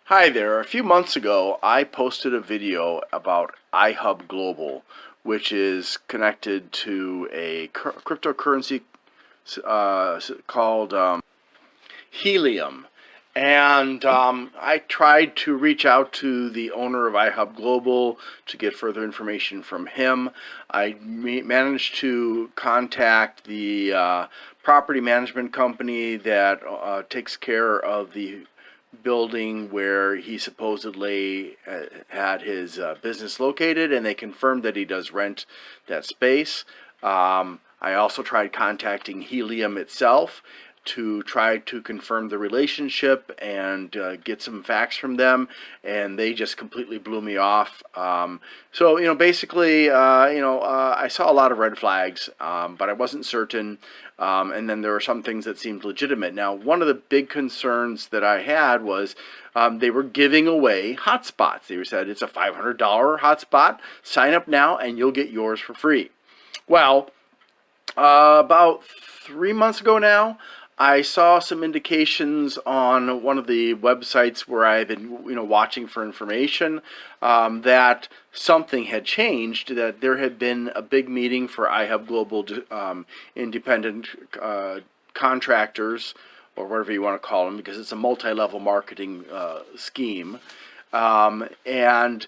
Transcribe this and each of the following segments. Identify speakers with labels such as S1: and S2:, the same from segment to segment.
S1: Hi there. A few months ago, I posted a video about iHub Global, which is connected to a cryptocurrency called Helium. And I tried to reach out to the owner of iHub Global to get further information from him. I managed to contact the property management company that takes care of the building where he supposedly had his business located, and they confirmed that he does rent that space. I also tried contacting Helium itself to try to confirm the relationship and get some facts from them, and they just completely blew me off. Basically, I saw a lot of red flags, but I wasn't certain. And then there were some things that seemed legitimate. Now, one of the big concerns that I had was they were giving away hotspots. They said it's a $500 hotspot. Sign up now, and you'll get yours for free. Well, about 3 months ago now, I saw some indications on one of the websites where I've been, watching for information, that something had changed. That there had been a big meeting for iHub Global independent contractors, or whatever you want to call them, because it's a multi-level marketing scheme, and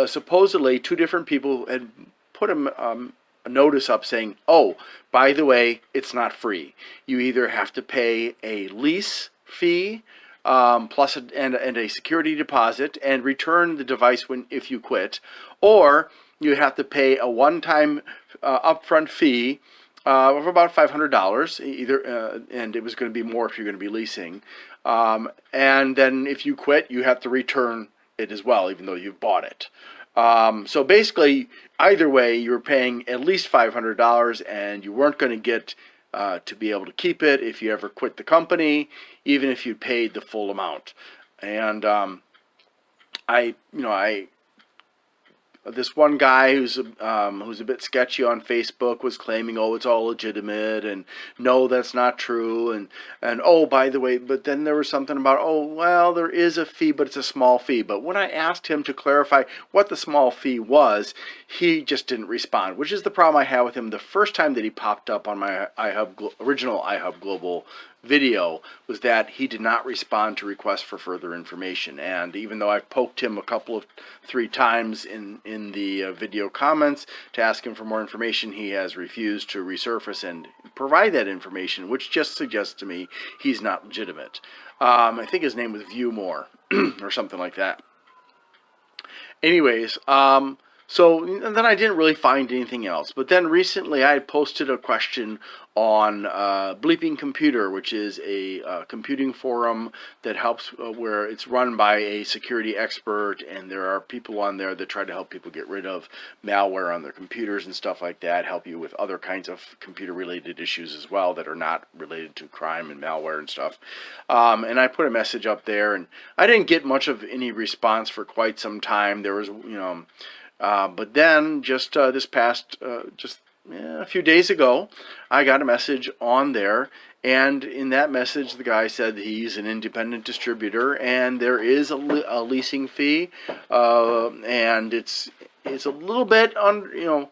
S1: supposedly two different people had put a notice up saying, oh, by the way, it's not free. You either have to pay a lease fee plus a security deposit and return the device if you quit, or you have to pay a one-time upfront fee of about $500 either, and it was going to be more if you're going to be leasing. And then if you quit, you have to return it as well, even though you've bought it. So basically, either way, you were paying at least $500, and you weren't going to get to be able to keep it if you ever quit the company, even if you paid the full amount. And this one guy who's a bit sketchy on Facebook was claiming, oh, it's all legitimate, and no, that's not true, and oh, by the way, but then there was something about, oh, well, there is a fee, but it's a small fee. But when I asked him to clarify what the small fee was, he just didn't respond, which is the problem I had with him the first time that he popped up on my original iHub Global video, was that he did not respond to requests for further information. And even though I poked him three times in the video comments to ask him for more information, he has refused to resurface and provide that information, which just suggests to me he's not legitimate. I think his name was Viewmore or something like that. Anyways, so then I didn't really find anything else. But then recently I had posted a question on Bleeping Computer, which is a computing forum that helps, where it's run by a security expert, and there are people on there that try to help people get rid of malware on their computers and stuff like that, help you with other kinds of computer-related issues as well that are not related to crime and malware and stuff. And I put a message up there, and I didn't get much of any response for quite some time. There was, but then just this past, a few days ago, I got a message on there, and in that message, the guy said he's an independent distributor, and there is a leasing fee, and it's a little bit a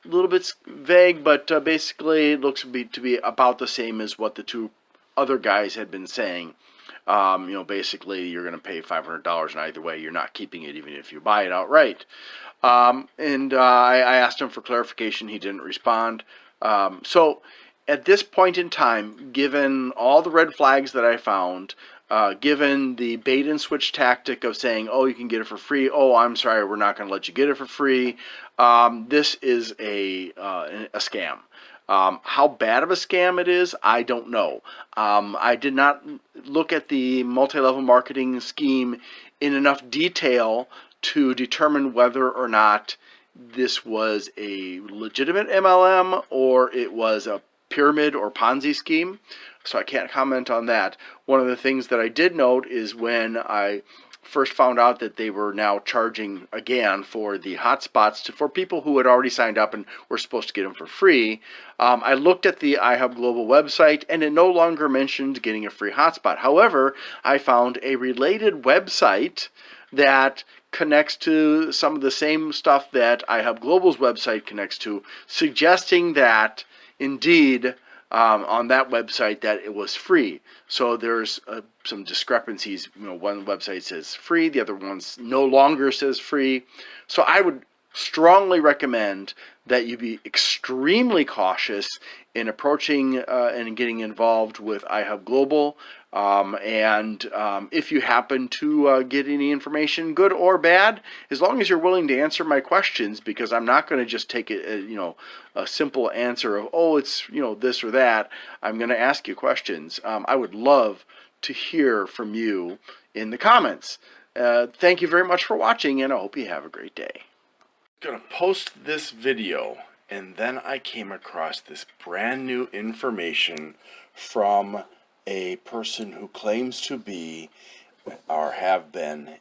S1: little bit vague, but basically it looks to be about the same as what the two other guys had been saying. Basically you're going to pay $500, and either way you're not keeping it, even if you buy it outright. I asked him for clarification. He didn't respond. So at this point in time, given all the red flags that I found, given the bait and switch tactic of saying, oh, you can get it for free, oh, I'm sorry, we're not going to let you get it for free, this is a scam. How bad of a scam it is, I don't know. I did not look at the multi-level marketing scheme in enough detail to determine whether or not this was a legitimate MLM or it was a pyramid or Ponzi scheme. So I can't comment on that. One of the things that I did note is when I first found out that they were now charging again for the hotspots for people who had already signed up and were supposed to get them for free, I looked at the iHub Global website and it no longer mentioned getting a free hotspot. However, I found a related website that connects to some of the same stuff that iHub Global's website connects to, suggesting that indeed on that website that it was free. So there's some discrepancies. One website says free, the other one no longer says free. So I would strongly recommend that you be extremely cautious in approaching and getting involved with iHub Global. If you happen to get any information, good or bad, as long as you're willing to answer my questions, because I'm not going to just take a simple answer of, oh, it's this or that. I'm going to ask you questions. I would love to hear from you in the comments. Thank you very much for watching, and I hope you have a great day. I'm going to post this video, and then I came across this brand new information from a person who claims to be or have been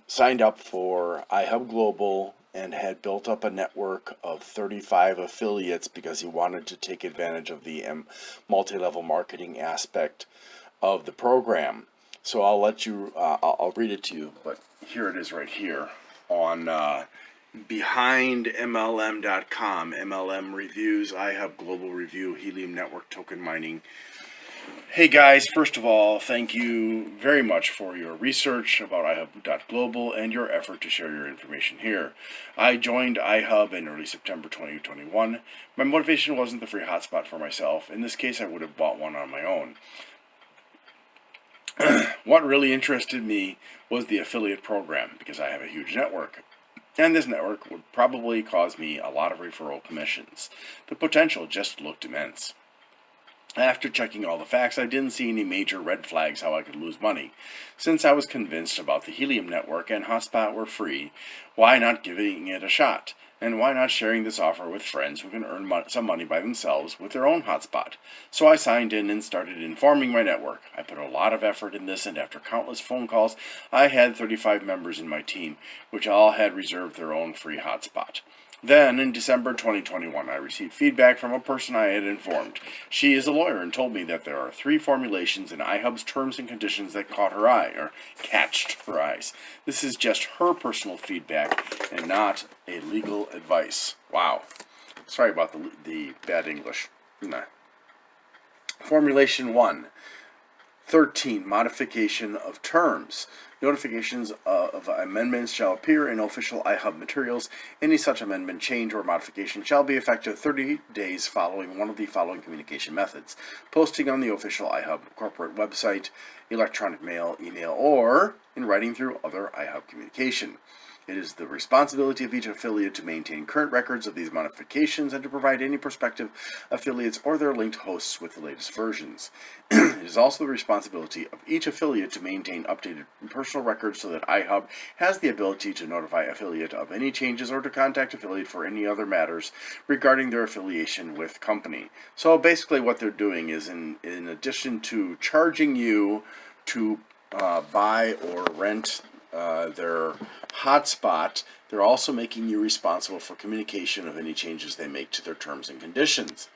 S1: signed up for iHub Global and had built up a network of 35 affiliates because he wanted to take advantage of the multi-level marketing aspect of the program. So I'll let you, I'll read it to you, but here it is right here on behindmlm.com. MLM reviews, iHub Global review, Helium Network token mining. Hey guys, first of all, thank you very much for your research about iHub.global and your effort to share your information here. I joined iHub in early September 2021. My motivation wasn't the free hotspot for myself. In this case, I would have bought one on my own. What really interested me was the affiliate program, because I have a huge network. And this network would probably cause me a lot of referral commissions. The potential just looked immense. After checking all the facts, I didn't see any major red flags how I could lose money. Since I was convinced about the Helium Network and Hotspot were free, why not giving it a shot? And why not sharing this offer with friends who can earn some money by themselves with their own hotspot? So I signed in and started informing my network. I put a lot of effort in this, and after countless phone calls, I had 35 members in my team, which all had reserved their own free hotspot. Then, in December 2021, I received feedback from a person I had informed. She is a lawyer and told me that there are 3 formulations in iHub's terms and conditions that caught her eye, or catched her eyes. This is just her personal feedback and not a legal advice. Wow. Sorry about the bad English. Nah. Formulation 1. 13. Modification of terms. Notifications of amendments shall appear in official iHub materials. Any such amendment, change, or modification shall be effective 30 days following one of the following communication methods: posting on the official iHub corporate website, electronic mail, email, or in writing through other iHub communication. It is the responsibility of each affiliate to maintain current records of these modifications and to provide any prospective affiliates or their linked hosts with the latest versions. It is also the responsibility of each affiliate to maintain updated personal records so that iHub has the ability to notify affiliate of any changes or to contact affiliate for any other matters regarding their affiliation with company. So basically what they're doing is in addition to charging you to buy or rent their hotspot, they're also making you responsible for communication of any changes they make to their terms and conditions.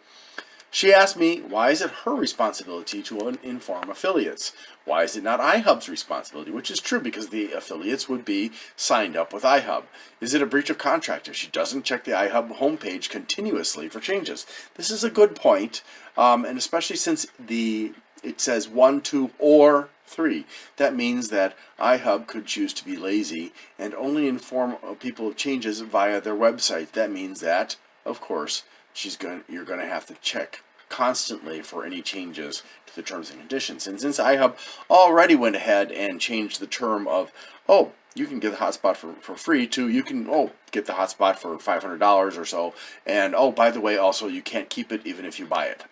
S1: She asked me, why is it her responsibility to inform affiliates? Why is it not iHub's responsibility? Which is true, because the affiliates would be signed up with iHub. Is it a breach of contract if she doesn't check the iHub homepage continuously for changes? This is a good point, and especially since it says 1, 2, or 3. That means that iHub could choose to be lazy and only inform people of changes via their website. That means that, of course, you're going to have to check constantly for any changes to the terms and conditions. And since iHub already went ahead and changed the term of, oh, you can get the hotspot for free, to you can get the hotspot for $500 or so, and oh, by the way, also you can't keep it even if you buy it.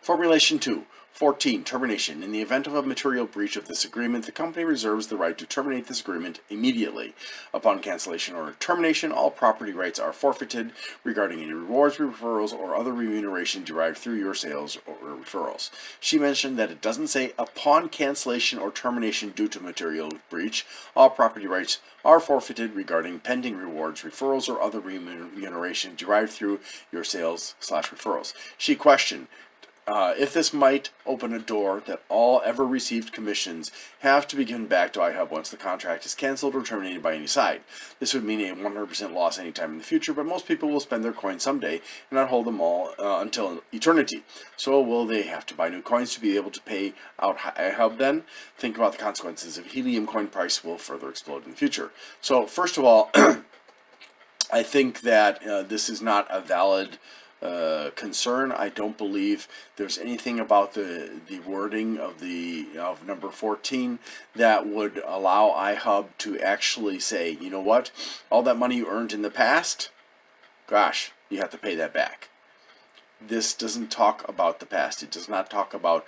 S1: Formulation 2. 14. Termination. In the event of a material breach of this agreement, the company reserves the right to terminate this agreement immediately. Upon cancellation or termination, all property rights are forfeited regarding any rewards, referrals, or other remuneration derived through your sales or referrals. She mentioned that it doesn't say upon cancellation or termination due to material breach, all property rights are forfeited regarding pending rewards, referrals, or other remuneration derived through your sales/referrals. She questioned if this might open a door that all ever received commissions have to be given back to iHub once the contract is canceled or terminated by any side. This would mean a 100% loss anytime in the future, but most people will spend their coins someday and not hold them all until eternity. So will they have to buy new coins to be able to pay out iHub then? Think about the consequences if helium coin price will further explode in the future. So first of all, I think that this is not a valid concern. I don't believe there's anything about the wording of number 14 that would allow iHub to actually say, you know what, all that money you earned in the past, gosh, you have to pay that back. This doesn't talk about the past. It does not talk about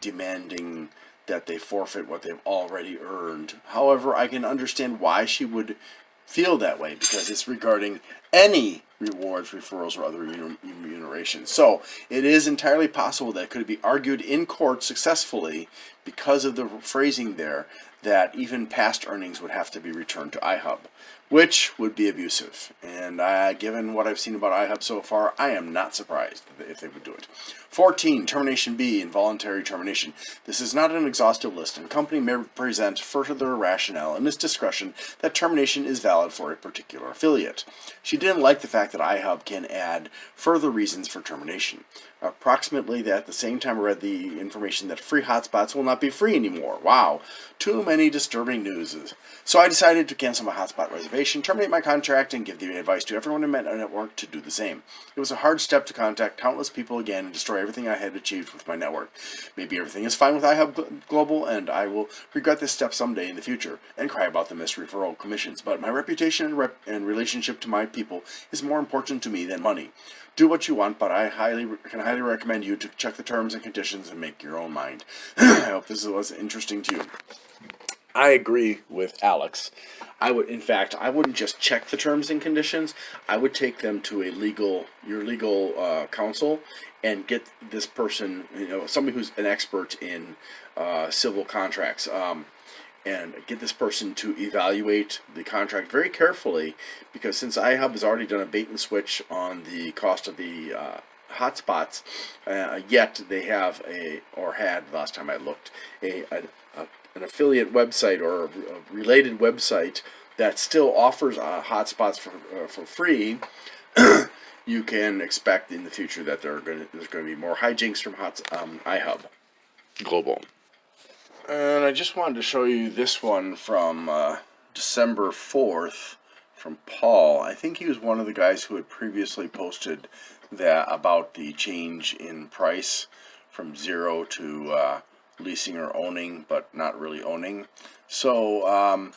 S1: demanding that they forfeit what they've already earned. However, I can understand why she would feel that way, because it's regarding any rewards, referrals, or other remuneration. So it is entirely possible that it could be argued in court successfully, because of the phrasing there, that even past earnings would have to be returned to iHub, which would be abusive. And given what I've seen about iHub so far, I am not surprised if they would do it. 14. Termination B, involuntary termination. This is not an exhaustive list, and company may present further rationale in its discretion that termination is valid for a particular affiliate. She didn't like the fact that iHub can add further reasons for termination. Approximately at the same time I read the information that free hotspots will not be free anymore. Wow, too many disturbing news. So I decided to cancel my hotspot reservation, terminate my contract, and give the advice to everyone in my network to do the same. It was a hard step to contact countless people again and destroy everything I had achieved with my network. Maybe everything is fine with iHub Global, and I will regret this step someday in the future and cry about the missed referral commissions. But my reputation and relationship to my people is more important to me than money. Do what you want, but I can highly recommend you to check the terms and conditions and make your own mind. I hope this was interesting to you. I agree with Alex. I wouldn't just check the terms and conditions. I would take them to your legal counsel and get this person, somebody who's an expert in civil contracts, and get this person to evaluate the contract very carefully, because since iHub has already done a bait and switch on the cost of the hotspots, yet they have had, last time I looked, an affiliate website or a related website that still offers hotspots for free. You can expect in the future that there's going to be more hijinks from iHub Global. And I just wanted to show you this one from December 4th from Paul. I think he was one of the guys who had previously posted that about the change in price from 0 to leasing or owning, but not really owning. So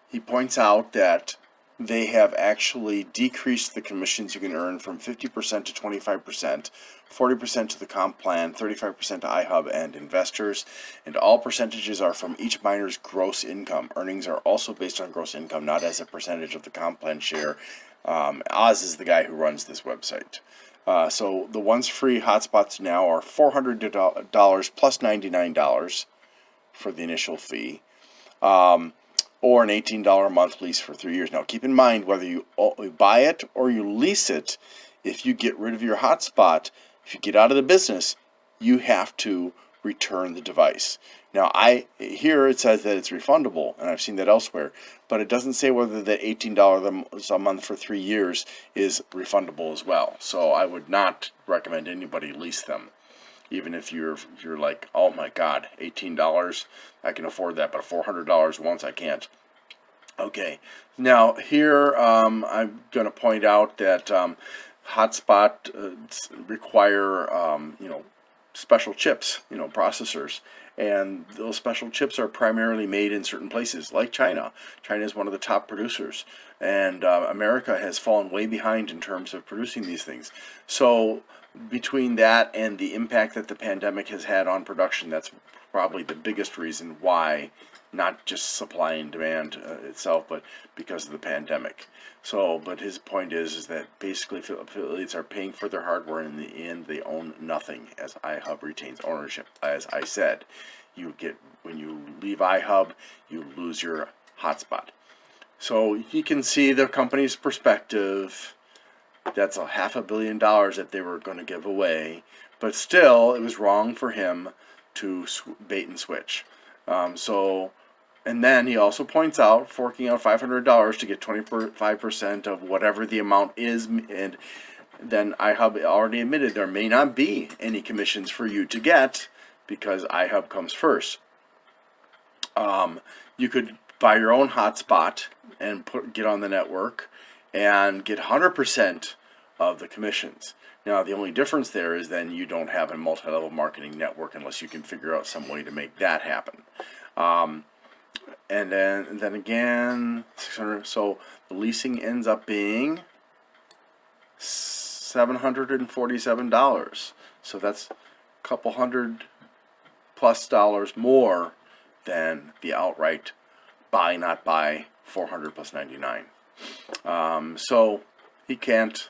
S1: he points out that they have actually decreased the commissions you can earn from 50% to 25%, 40% to the comp plan, 35% to iHub and investors, and all percentages are from each miner's gross income. Earnings are also based on gross income, not as a percentage of the comp plan share. Oz is the guy who runs this website. So the once free hotspots now are $400 plus $99 for the initial fee. Or an $18 a month lease for 3 years. Now, keep in mind, whether you buy it or you lease it, if you get rid of your hotspot, if you get out of the business, you have to return the device. Now, here it says that it's refundable, and I've seen that elsewhere, but it doesn't say whether that $18 a month for 3 years is refundable as well. So I would not recommend anybody lease them. Even if you're like, oh my God, $18, I can afford that, but $400 once I can't. Okay, now here I'm going to point out that hotspot require special chips, processors, and those special chips are primarily made in certain places, like China. China is one of the top producers, and America has fallen way behind in terms of producing these things. So between that and the impact that the pandemic has had on production, that's probably the biggest reason why, not just supply and demand itself, but because of the pandemic. So, but his point is that basically affiliates are paying for their hardware, and in the end they own nothing, as iHub retains ownership. As I said, you get, when you leave iHub, you lose your hotspot. So you can see the company's perspective. That's a $500 million that they were going to give away, but still, it was wrong for him to bait and switch. And then he also points out forking out $500 to get 25% of whatever the amount is, and then iHub already admitted there may not be any commissions for you to get because iHub comes first. You could buy your own hotspot and get on the network and get 100% of the commissions. Now, the only difference there is then you don't have a multi-level marketing network unless you can figure out some way to make that happen. And then again, 600. So the leasing ends up being $747. So that's a couple $100+ more than the outright buy not buy 400 plus 99. So he can't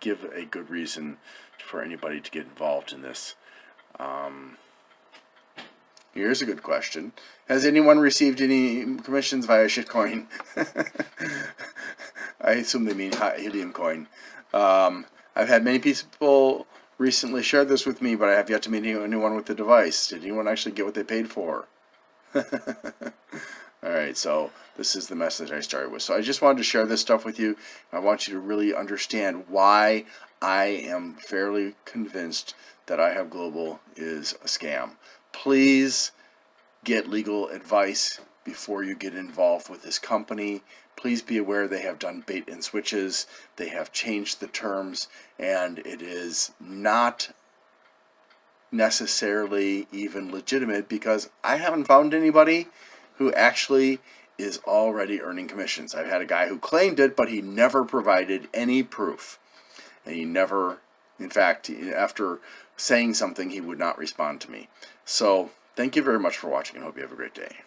S1: give a good reason for anybody to get involved in this. Here's a good question. Has anyone received any commissions via shitcoin? I assume they mean helium coin. I've had many people recently share this with me, but I have yet to meet anyone with the device. Did anyone actually get what they paid for? Alright, so this is the message I started with. So I just wanted to share this stuff with you. I want you to really understand why I am fairly convinced that iHub Global is a scam. Please get legal advice before you get involved with this company. Please be aware they have done bait and switches. They have changed the terms, and it is not necessarily even legitimate because I haven't found anybody who actually is already earning commissions. I've had a guy who claimed it, but he never provided any proof. And he never, in fact, after saying something, he would not respond to me. So, thank you very much for watching, and hope you have a great day.